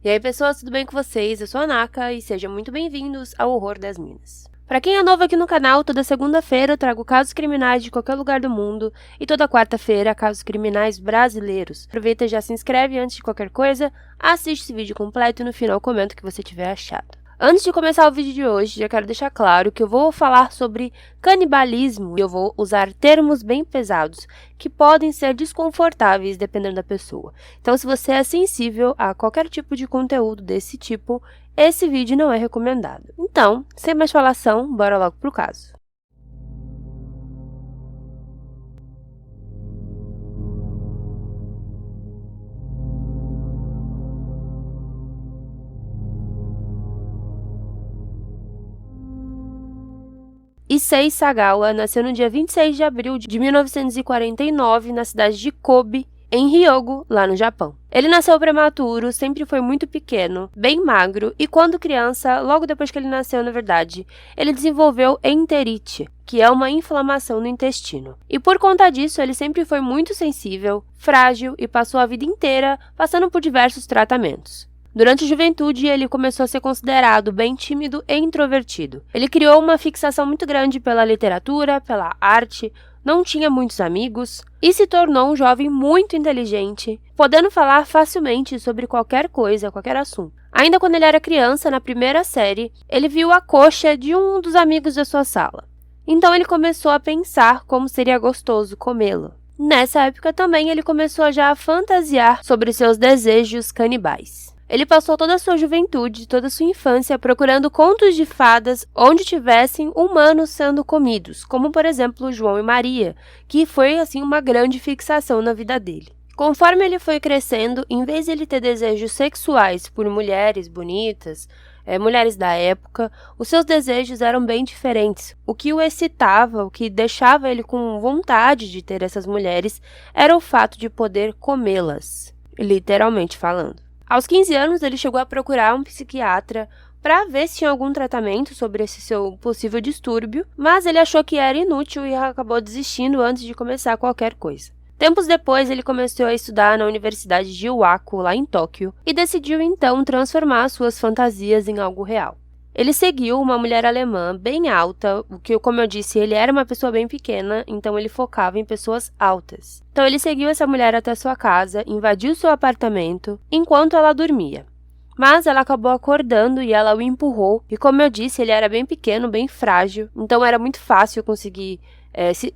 E aí pessoas, tudo bem com vocês? Eu sou a Naka e sejam muito bem-vindos ao Horror das Minas. Para quem é novo aqui no canal, toda segunda-feira eu trago casos criminais de qualquer lugar do mundo e toda quarta-feira casos criminais brasileiros. Aproveita e já se inscreve antes de qualquer coisa, assiste esse vídeo completo e no final comenta o que você tiver achado. Antes de começar o vídeo de hoje, já quero deixar claro que eu vou falar sobre canibalismo e eu vou usar termos bem pesados que podem ser desconfortáveis dependendo da pessoa. Então, se você é sensível a qualquer tipo de conteúdo desse tipo, esse vídeo não é recomendado. Então, sem mais falação, bora logo pro caso. Issei Sagawa nasceu no dia 26 de abril de 1949 na cidade de Kobe, em Hyogo, lá no Japão. Ele nasceu prematuro, sempre foi muito pequeno, bem magro, e quando criança, logo depois que ele nasceu, na verdade, ele desenvolveu enterite, que é uma inflamação no intestino. E por conta disso, ele sempre foi muito sensível, frágil e passou a vida inteira passando por diversos tratamentos. Durante a juventude, ele começou a ser considerado bem tímido e introvertido. Ele criou uma fixação muito grande pela literatura, pela arte, não tinha muitos amigos e se tornou um jovem muito inteligente, podendo falar facilmente sobre qualquer coisa, qualquer assunto. Ainda quando ele era criança, na primeira série, ele viu a coxa de um dos amigos da sua sala. Então ele começou a pensar como seria gostoso comê-lo. Nessa época também ele começou já a fantasiar sobre seus desejos canibais. Ele passou toda a sua juventude, toda a sua infância, procurando contos de fadas onde tivessem humanos sendo comidos, como, por exemplo, João e Maria, que foi, assim, uma grande fixação na vida dele. Conforme ele foi crescendo, em vez de ele ter desejos sexuais por mulheres bonitas, mulheres da época, os seus desejos eram bem diferentes. O que o excitava, o que deixava ele com vontade de ter essas mulheres, era o fato de poder comê-las, literalmente falando. Aos 15 anos, ele chegou a procurar um psiquiatra para ver se tinha algum tratamento sobre esse seu possível distúrbio, mas ele achou que era inútil e acabou desistindo antes de começar qualquer coisa. Tempos depois, ele começou a estudar na Universidade de Iwaku, lá em Tóquio, e decidiu então transformar suas fantasias em algo real. Ele seguiu uma mulher alemã bem alta, o que, como eu disse, ele era uma pessoa bem pequena, então ele focava em pessoas altas. Então ele seguiu essa mulher até sua casa, invadiu seu apartamento, enquanto ela dormia. Mas ela acabou acordando e ela o empurrou, e como eu disse, ele era bem pequeno, bem frágil, então era muito fácil conseguir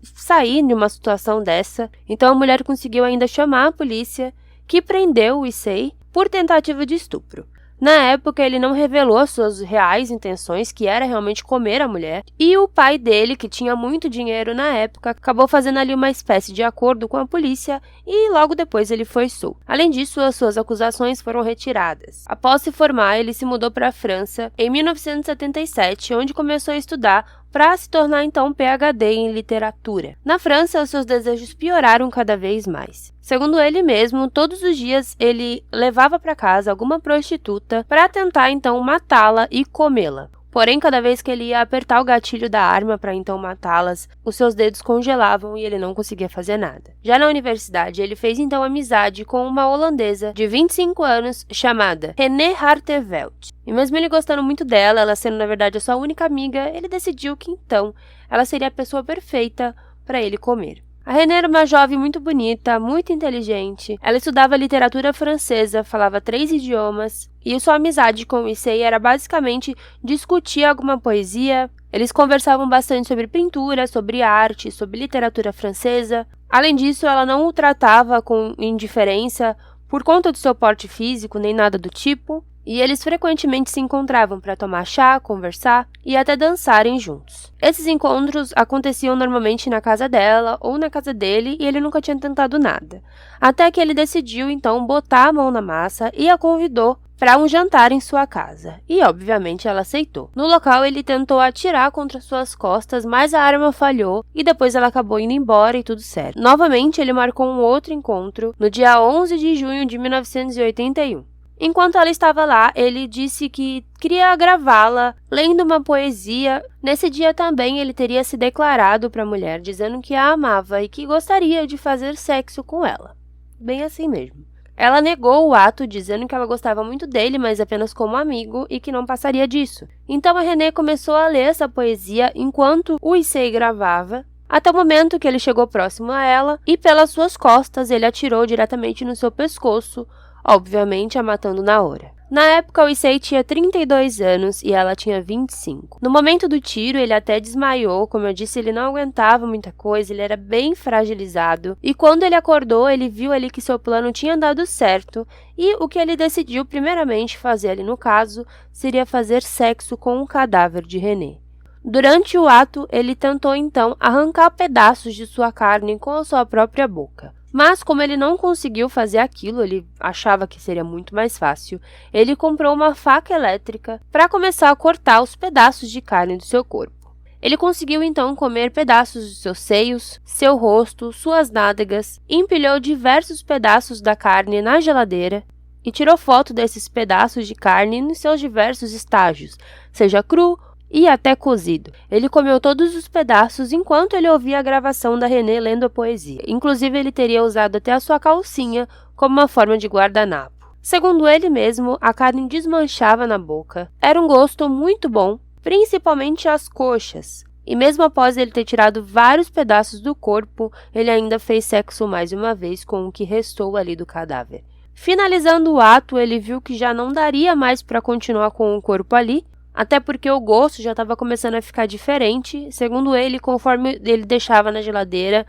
sair de uma situação dessa. Então a mulher conseguiu ainda chamar a polícia, que prendeu o Issei por tentativa de estupro. Na época, ele não revelou suas reais intenções, que era realmente comer a mulher, e o pai dele, que tinha muito dinheiro na época, acabou fazendo ali uma espécie de acordo com a polícia e logo depois ele foi solto. Além disso, as suas acusações foram retiradas. Após se formar, ele se mudou para a França em 1977, onde começou a estudar para se tornar então PhD em literatura. Na França, os seus desejos pioraram cada vez mais. Segundo ele mesmo, todos os dias ele levava para casa alguma prostituta para tentar então matá-la e comê-la. Porém, cada vez que ele ia apertar o gatilho da arma para então matá-las, os seus dedos congelavam e ele não conseguia fazer nada. Já na universidade, ele fez então amizade com uma holandesa de 25 anos chamada René Hartevelt. E mesmo ele gostando muito dela, ela sendo na verdade a sua única amiga, ele decidiu que então ela seria a pessoa perfeita para ele comer. A René era uma jovem muito bonita, muito inteligente. Ela estudava literatura francesa, falava 3 idiomas, e sua amizade com o Issei era basicamente discutir alguma poesia. Eles conversavam bastante sobre pintura, sobre arte, sobre literatura francesa. Além disso, ela não o tratava com indiferença por conta do seu porte físico, nem nada do tipo. E eles frequentemente se encontravam para tomar chá, conversar e até dançarem juntos. Esses encontros aconteciam normalmente na casa dela ou na casa dele e ele nunca tinha tentado nada. Até que ele decidiu, então, botar a mão na massa e a convidou para um jantar em sua casa. E, obviamente, ela aceitou. No local, ele tentou atirar contra suas costas, mas a arma falhou e depois ela acabou indo embora e tudo certo. Novamente, ele marcou um outro encontro no dia 11 de junho de 1981. Enquanto ela estava lá, ele disse que queria gravá-la lendo uma poesia. Nesse dia também ele teria se declarado para a mulher, dizendo que a amava e que gostaria de fazer sexo com ela. Bem assim mesmo. Ela negou o ato, dizendo que ela gostava muito dele, mas apenas como amigo e que não passaria disso. Então a René começou a ler essa poesia enquanto o Issei gravava, até o momento que ele chegou próximo a ela e pelas suas costas ele atirou diretamente no seu pescoço, obviamente a matando na hora. Na época, o Issei tinha 32 anos e ela tinha 25. No momento do tiro, ele até desmaiou. Como eu disse, ele não aguentava muita coisa, ele era bem fragilizado. E quando ele acordou, ele viu ali que seu plano tinha dado certo. E o que ele decidiu primeiramente fazer ali no caso, seria fazer sexo com o cadáver de René. Durante o ato, ele tentou então arrancar pedaços de sua carne com a sua própria boca. Mas, como ele não conseguiu fazer aquilo, ele achava que seria muito mais fácil, ele comprou uma faca elétrica para começar a cortar os pedaços de carne do seu corpo. Ele conseguiu então comer pedaços de seus seios, seu rosto, suas nádegas, empilhou diversos pedaços da carne na geladeira e tirou foto desses pedaços de carne nos seus diversos estágios, seja cru e até cozido. Ele comeu todos os pedaços enquanto ele ouvia a gravação da René lendo a poesia. Inclusive, ele teria usado até a sua calcinha como uma forma de guardanapo. Segundo ele mesmo, a carne desmanchava na boca. Era um gosto muito bom, principalmente as coxas. E mesmo após ele ter tirado vários pedaços do corpo, ele ainda fez sexo mais uma vez com o que restou ali do cadáver. Finalizando o ato, ele viu que já não daria mais para continuar com o corpo ali, até porque o gosto já estava começando a ficar diferente. Segundo ele, conforme ele deixava na geladeira,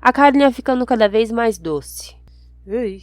a carne ia ficando cada vez mais doce. Ai,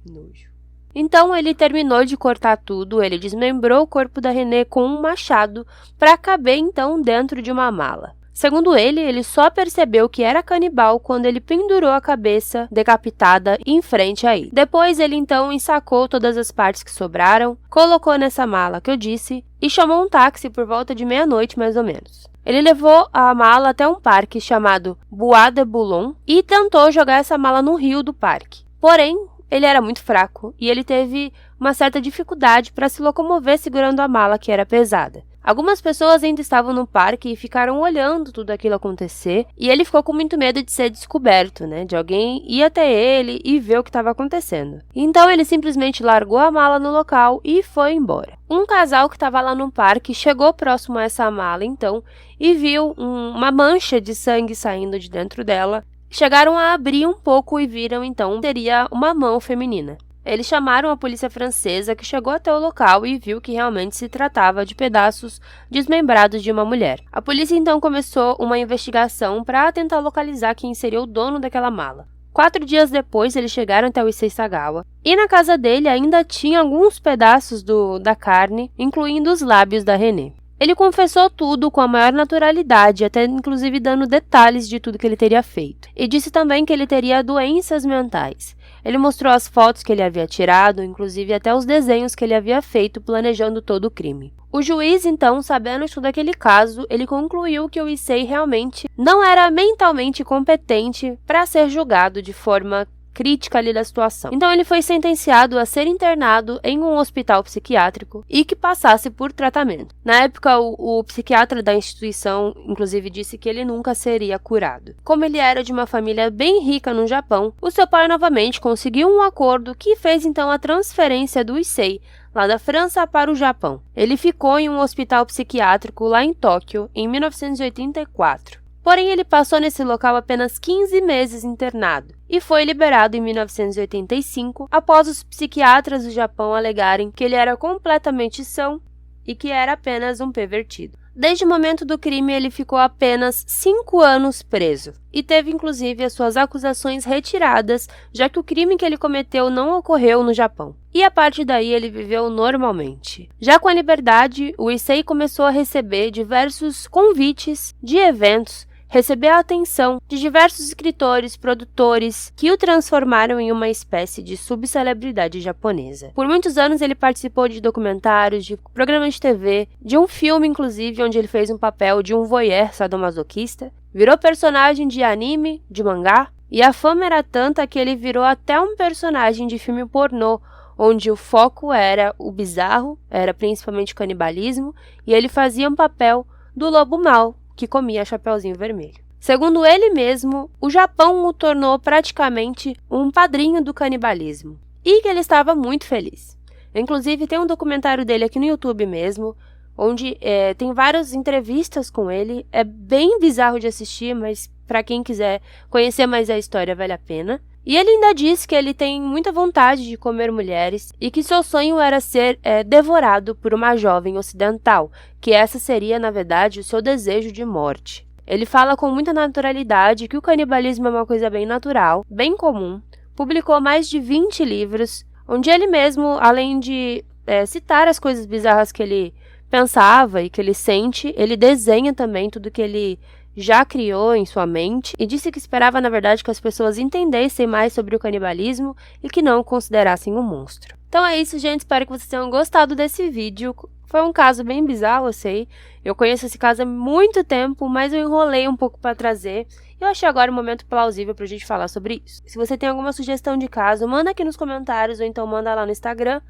nojo. Então ele terminou de cortar tudo, ele desmembrou o corpo da René com um machado para caber então dentro de uma mala. Segundo ele só percebeu que era canibal quando ele pendurou a cabeça decapitada em frente a ele. Depois ele então ensacou todas as partes que sobraram, colocou nessa mala que eu disse e chamou um táxi por volta de meia-noite mais ou menos. Ele levou a mala até um parque chamado Bois de Boulogne e tentou jogar essa mala no rio do parque. Porém, ele era muito fraco e ele teve uma certa dificuldade para se locomover segurando a mala que era pesada. Algumas pessoas ainda estavam no parque e ficaram olhando tudo aquilo acontecer, e ele ficou com muito medo de ser descoberto, de alguém ir até ele e ver o que estava acontecendo. Então ele simplesmente largou a mala no local e foi embora. Um casal que estava lá no parque chegou próximo a essa mala então e viu uma mancha de sangue saindo de dentro dela. Chegaram a abrir um pouco e viram então seria uma mão feminina. Eles chamaram a polícia francesa, que chegou até o local e viu que realmente se tratava de pedaços desmembrados de uma mulher. A polícia então começou uma investigação para tentar localizar quem seria o dono daquela mala. 4 dias depois, eles chegaram até o Issei Sagawa, e na casa dele ainda tinha alguns pedaços da carne, incluindo os lábios da René. Ele confessou tudo com a maior naturalidade, até inclusive dando detalhes de tudo que ele teria feito. E disse também que ele teria doenças mentais. Ele mostrou as fotos que ele havia tirado, inclusive até os desenhos que ele havia feito planejando todo o crime. O juiz, então, sabendo de todo aquele caso, ele concluiu que o Issei realmente não era mentalmente competente para ser julgado de forma crítica ali da situação. Então ele foi sentenciado a ser internado em um hospital psiquiátrico e que passasse por tratamento. Na época, o psiquiatra da instituição, inclusive, disse que ele nunca seria curado. Como ele era de uma família bem rica no Japão, o seu pai novamente conseguiu um acordo que fez então a transferência do Issei lá da França para o Japão. Ele ficou em um hospital psiquiátrico lá em Tóquio em 1984. Porém, ele passou nesse local apenas 15 meses internado e foi liberado em 1985 após os psiquiatras do Japão alegarem que ele era completamente são e que era apenas um pervertido. Desde o momento do crime, ele ficou apenas 5 anos preso e teve inclusive as suas acusações retiradas, já que o crime que ele cometeu não ocorreu no Japão. E a partir daí ele viveu normalmente. Já com a liberdade, o Issei começou a receber diversos convites de eventos, receber a atenção de diversos escritores, produtores, que o transformaram em uma espécie de subcelebridade japonesa. Por muitos anos ele participou de documentários, de programas de TV, de um filme inclusive onde ele fez um papel de um voyeur sadomasoquista, virou personagem de anime, de mangá, e a fama era tanta que ele virou até um personagem de filme pornô, onde o foco era o bizarro, era principalmente canibalismo, e ele fazia um papel do lobo mau, que comia Chapeuzinho Vermelho. Segundo ele mesmo, o Japão o tornou praticamente um padrinho do canibalismo. e que ele estava muito feliz. Inclusive, tem um documentário dele aqui no YouTube mesmo, onde tem várias entrevistas com ele. É bem bizarro de assistir, mas para quem quiser conhecer mais a história, vale a pena. E ele ainda diz que ele tem muita vontade de comer mulheres e que seu sonho era ser devorado por uma jovem ocidental, que essa seria, na verdade, o seu desejo de morte. Ele fala com muita naturalidade que o canibalismo é uma coisa bem natural, bem comum. Publicou mais de 20 livros, onde ele mesmo, além de citar as coisas bizarras que ele pensava e que ele sente, ele desenha também tudo que ele já criou em sua mente e disse que esperava, na verdade, que as pessoas entendessem mais sobre o canibalismo e que não o considerassem um monstro. Então é isso, gente. Espero que vocês tenham gostado desse vídeo. Foi um caso bem bizarro, eu sei. Eu conheço esse caso há muito tempo, mas eu enrolei um pouco para trazer. Eu achei agora um momento plausível pra gente falar sobre isso. Se você tem alguma sugestão de caso, manda aqui nos comentários ou então manda lá no Instagram.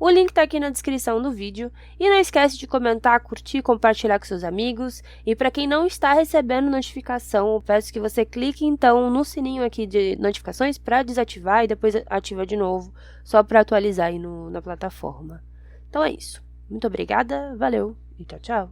O link tá aqui na descrição do vídeo. E não esquece de comentar, curtir, compartilhar com seus amigos. E para quem não está recebendo notificação, eu peço que você clique então no sininho aqui de notificações para desativar e depois ativa de novo, só para atualizar aí na plataforma. Então é isso. Muito obrigada, valeu e tchau, tchau!